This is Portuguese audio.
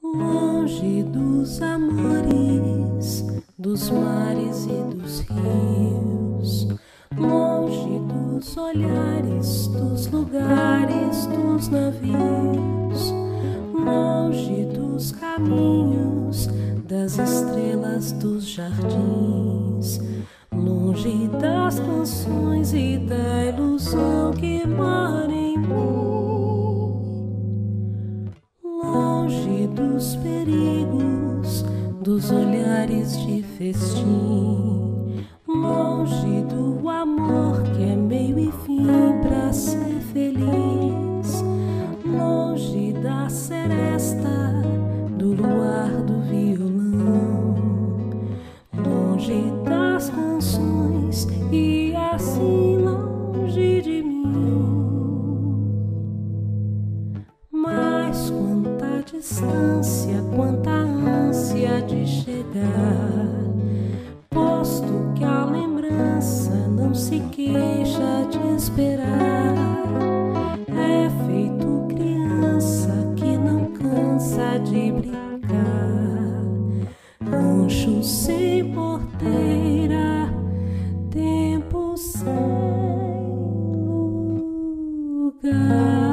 Longe dos amores, dos mares e dos rios, longe dos olhares, dos lugares, dos navios, longe dos caminhos, das estrelas, dos jardins, longe das canções e da ilusão que mora em mim. Longe dos perigos, dos olhares de festim, longe do amor que é meio e fim pra ser feliz, longe da seresta, do luar do violão, longe das canções e assim longe de mim. Mas quanta distância, quanta ânsia de chegar, posto que a lembrança não se queixa de esperar. É feito criança que não cansa de brincar, rancho sem porteira, tempo sem lugar.